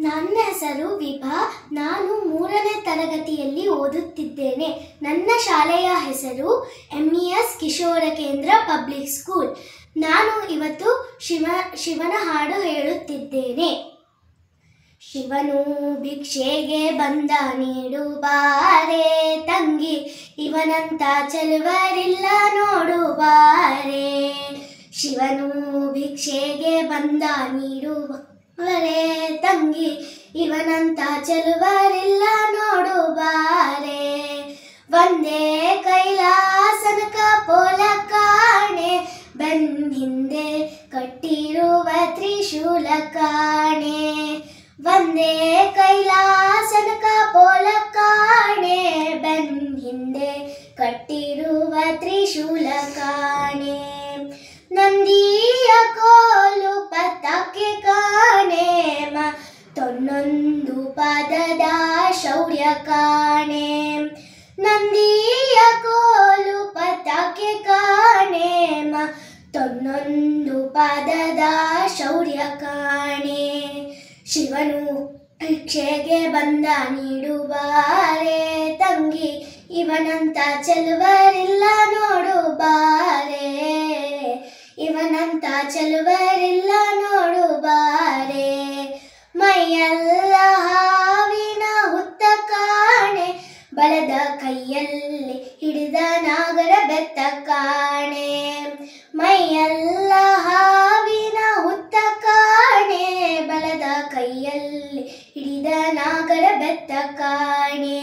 ನನ್ನ ಹೆಸರು ವಿಭಾ. ನಾನು 3ನೇ ತರಗತಿಯಲ್ಲಿ ಓದುತ್ತಿದ್ದೇನೆ. ನನ್ನ ಶಾಲೆಯ ಹೆಸರು MES ಕಿಶೋರ ಕೇಂದ್ರ ಪಬ್ಲಿಕ್ ಸ್ಕೂಲ್. ನಾನು ಇವತ್ತು ಶಿವನ ಹಾಡು ಹೇಳುತ್ತಿದ್ದೇನೆ. ಶಿವನು ಭಿಕ್ಷೆಗೆ ಬಂದ ನೀಡು ಬಾರೆ ತಂಗಿ, ಇವನಂತ ಚೆಲುವರಿಲ್ಲ ನೋಡು ಬಾರೆ. ಶಿವನು ಭಿಕ್ಷೆಗೆ ಬಂದ ನೀಡು ಬಾರೆ ತಂಗಿ, ಇವನಂತ ಚೆಲುವರಿಲ್ಲ ನೋಡು ಬಾರೆ. ಒಂದೇ ಕೈಲಾಸನಕ ಪೋಲ ಕಾಣೆ, ಬೆನ್ ಹಿಂದೆ ಕಟ್ಟಿರುವ ತ್ರಿಶೂಲ ಕಾಣೆ. ಒಂದೇ ಕೈಲಾಸನಕ ಪೋಲ ಕಾಣೆ, ಬೆನ್ ಹಿಂದೆ ಕಟ್ಟಿರುವ ತ್ರಿಶೂಲ ಕಾಣೆ. ನಂದಿಯ ಕೋಲು ಪತಾಕೆ ಕಾಣೆ, ತೊನ್ನೊಂದು ಪಾದದ ಶೌರ್ಯ ಕಾಣೆ. ನಂದಿಯ ಕೋಲು ಪತಾಕೆ ಕಾಣೆ, ತೊನ್ನೊಂದು ಪಾದದ ಶೌರ್ಯ ಕಾಣೆ. ಶಿವನು ಭಿಕ್ಷೆಗೆ ಬಂದ ನೀಡು ಬಾರೆ ತಂಗಿ, ಇವನಂತ ಚೆಲುವರಿಲ್ಲ ನೋಡು ಬಾರೆ. ಇವನಂತ ಚೆಲುವರಿಲ್ಲ ನೋಡು ಬಾರೆ. ಮೈಯೆಲ್ಲ ಹಾವಿನ ಹುತ್ತ ಕಾಣೆ, ಬಲದ ಕೈಯಲ್ಲಿ ಹಿಡಿದ ನಾಗರ ಬೆತ್ತ ಕಾಣೆ. ಮೈಯೆಲ್ಲ ಹಾವಿನ ಹುತ್ತ ಕಾಣೆ, ಬಲದ ಕೈಯಲ್ಲಿ ಹಿಡಿದ ನಾಗರ ಬೆತ್ತ ಕಾಣೆ.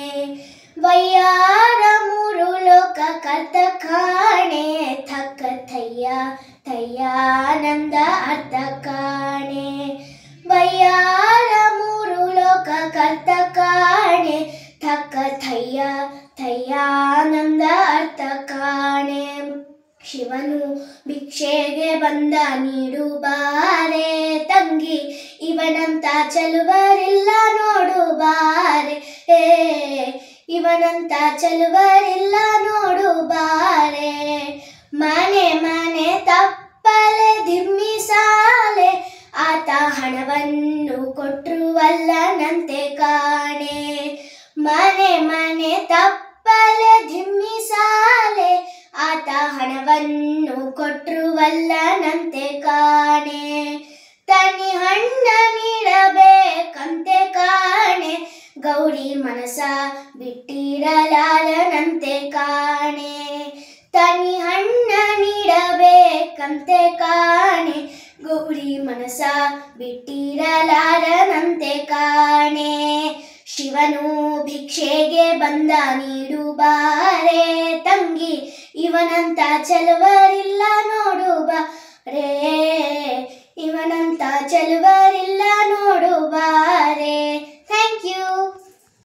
ವಯ್ಯಾರ 3 ಲೋಕ ಕರ್ತ ಕಾಣೆ, ಥಕ್ಕ ಥಯ್ಯ ಥಯ್ಯಾನಂದ ಅರ್ಥ ಕಾಣೆ. ವಯ್ಯಾರ 3 ಲೋಕ ಕರ್ತ ಕಾಣೆ, ಥಕ್ಕ ಥಯ್ಯ ಥಯ್ಯಾನಂದ ಅರ್ಥ ಕಾಣೆ. ಶಿವನು ಭಿಕ್ಷೆಗೆ ಬಂದ ನೀಡು ಬಾರೆ ತಂಗಿ, ಇವನಂತ ಚೆಲುವರಿಲ್ಲ ನೋಡು ಬಾರೆ. ಇವನಂತ ಚೆಲುವರಿಲ್ಲ ನೋಡು ಬಾರೆ. ಮನೆ ಮನೆ ತಪ್ಪಲೆ ಧಿಮ್ಮಿಸಾಲೆ, ಆತ ಹಣವನ್ನು ಕೊಟ್ಟರುವಲ್ಲನಂತೆ ಕಾಣೆ. ಮನೆ ಮನೆ ತಪ್ಪಲೆ ಧಿಮ್ಮಿಸಾಲೆ, ಆತ ಹಣವನ್ನು ಕೊಟ್ಟರುವಲ್ಲನಂತೆ ಕಾಣೆ. ತನಿ ಹಣ್ಣ ನೀಡಬೇಕಂತೆ ಕಾಣೆ, ಗೌರಿ ಮನಸ ಬಿಟ್ಟಿರಲಾರನಂತೆ ಕಾಣೆ. ತನಿ ಹಣ್ಣ ನೀಡಬೇಕಂತೆ ಕಾಣೆ, ಗೌರಿ ಮನಸ ಬಿಟ್ಟಿರಲಾರನಂತೆ ಕಾಣೆ. ಶಿವನು ಭಿಕ್ಷೆಗೆ ಬಂದ ನೀಡು ಬಾರೆ ತಂಗಿ, ಇವನಂತ ಚೆಲುವರಿಲ್ಲ ನೋಡು ಬಾರೆ. ಇವನಂತ ಚೆಲುವರಿಲ್ಲ